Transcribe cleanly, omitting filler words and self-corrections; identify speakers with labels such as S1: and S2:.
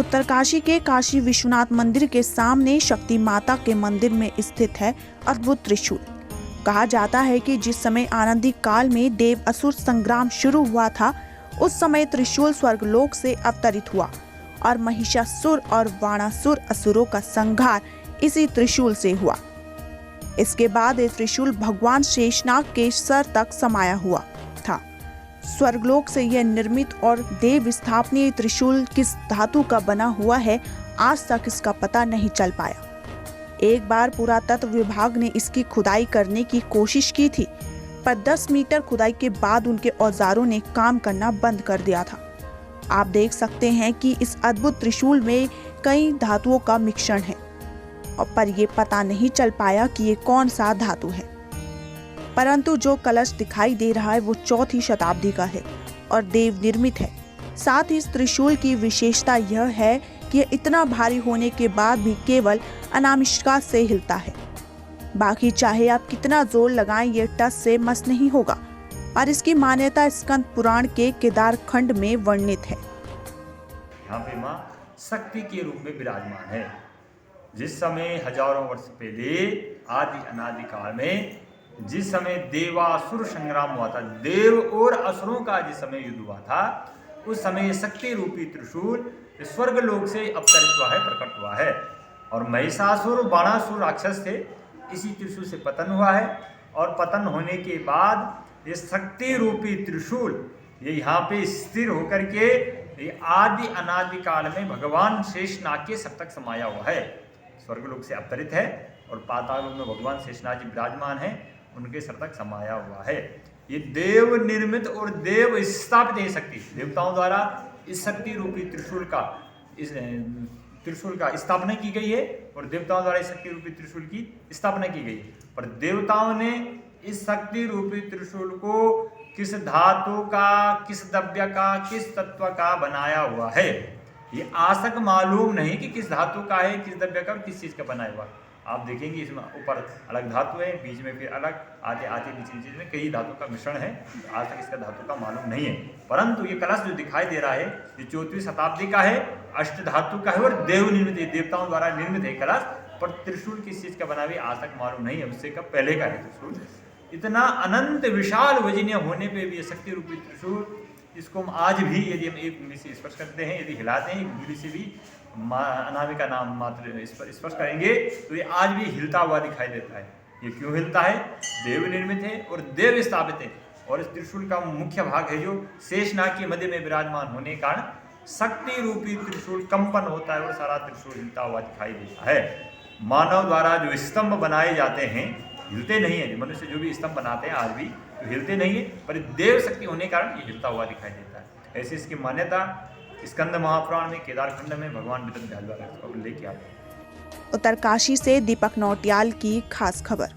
S1: उत्तरकाशी के काशी विश्वनाथ मंदिर के सामने शक्ति माता के मंदिर में स्थित है अद्भुत त्रिशूल। कहा जाता है कि जिस समय आनंदी काल में देव असुर संग्राम शुरू हुआ था, उस समय त्रिशूल स्वर्गलोक से अवतरित हुआ और महिषासुर और वाणासुर असुरों का संहार इसी त्रिशूल से हुआ। इसके बाद ये त्रिशूल भगवान शेषनाग के सर तक समाया हुआ था। स्वर्गलोक से यह निर्मित और देव स्थापनीय त्रिशूल किस धातु का बना हुआ है, आज तक इसका पता नहीं चल पाया। एक बार पुरातत्व विभाग ने इसकी खुदाई करने की कोशिश की थी, पर 10 मीटर खुदाई के बाद उनके औजारों ने काम करना बंद कर दिया था। आप देख सकते हैं कि इस अद्भुत त्रिशूल में कई धातुओं का मिश्रण है, और पर यह पता नहीं चल पाया कि ये कौन सा धातु है। परंतु जो कलश दिखाई दे रहा है वो 4वीं शताब्दी का है और देव निर्मित है। साथ ही इस त्रिशूल की विशेषता यह है कि यह इतना भारी होने के बाद भी केवल अनामिका से हिलता है। बाकी चाहे आप कितना जोर लगाएं, ये टस से मस नहीं होगा। और इसकी मान्यता स्कंद पुराण के केदार खंड में वर्णित है।
S2: यहाँ पे माँ शक्ति के रूप में विराजमान है। जिस समय हजारों वर्ष पहले आदि अनादि काल में जिस समय देवासुर संग्राम हुआ था, देव और असुरों का जिस समय युद्ध हुआ था, उस समय शक्ति रूपी त्रिशूल स्वर्गलोक से अवतरित हुआ है, प्रकट हुआ है। और महिषासुर बाणासुर राक्षस थे, इसी त्रिशूल से पतन हुआ है। और पतन होने के बाद ये शक्ति रूपी त्रिशूल ये यहाँ पे स्थिर होकर के ये आदि अनादि काल में भगवान शेषनाग के सर तक समाया हुआ है, स्वर्गलोक से अवतरित है। और पाताल लोक में भगवान शेषनाग जी विराजमान है, उनके सर तक समाया हुआ है। ये देव निर्मित और देव स्थापित है शक्ति, देवताओं द्वारा इस शक्ति रूपी त्रिशूल का स्थापना की गई है, और देवताओं द्वारा इस शक्ति रूपी त्रिशूल की स्थापना की गई है। पर देवताओं ने इस शक्ति रूपी त्रिशूल को किस धातु का, किस द्रव्य का, किस तत्व का बनाया हुआ है, ये आज तक मालूम नहीं कि किस धातु का है, किस द्रव्य का और किस चीज का बनाया हुआ। आप देखेंगे इसमें ऊपर अलग धातु है, बीच में फिर अलग, आते आते बीच में कई धातु का मिश्रण है। आज तक इसका धातु का मालूम नहीं है। परंतु ये कलश जो दिखाई दे रहा है, ये 4वीं शताब्दी का है, अष्ट धातु का है और देव निर्मित है, देवताओं द्वारा निर्मित है कलश। पर त्रिशूल किस चीज का बना हुआ आज तक मालूम नहीं है, उससे का पहले का है त्रिशूल। इतना अनंत विशाल वजनीय होने पर भी ये शक्ति रूपी त्रिशूल, इसको हम आज भी यदि हम एक उंगली से स्पर्श करते हैं, यदि हिलाते हैं, एक उंगली से भी अनामिका नाम मात्र स्पर्श करेंगे, तो ये आज भी हिलता हुआ दिखाई देता है। ये क्यों हिलता है? देव निर्मित है और देव स्थापित है। और इस त्रिशूल का मुख्य भाग है जो शेषनाग के मध्य में विराजमान होने के कारण शक्ति रूपी त्रिशूल कंपन होता है और सारा त्रिशूल हिलता हुआ दिखाई देता है। मानव द्वारा जो स्तंभ बनाए जाते हैं हिलते नहीं है, मनुष्य जो भी स्तंभ बनाते हैं आज भी तो हिलते नहीं है, पर देव शक्ति होने के कारण ये हिलता हुआ दिखाई देता है। ऐसी इसकी मान्यता स्कंद महापुराण में केदार खंड में भगवान वितत लेके आते हैं।
S1: उत्तरकाशी से दीपक नौटियाल की खास खबर।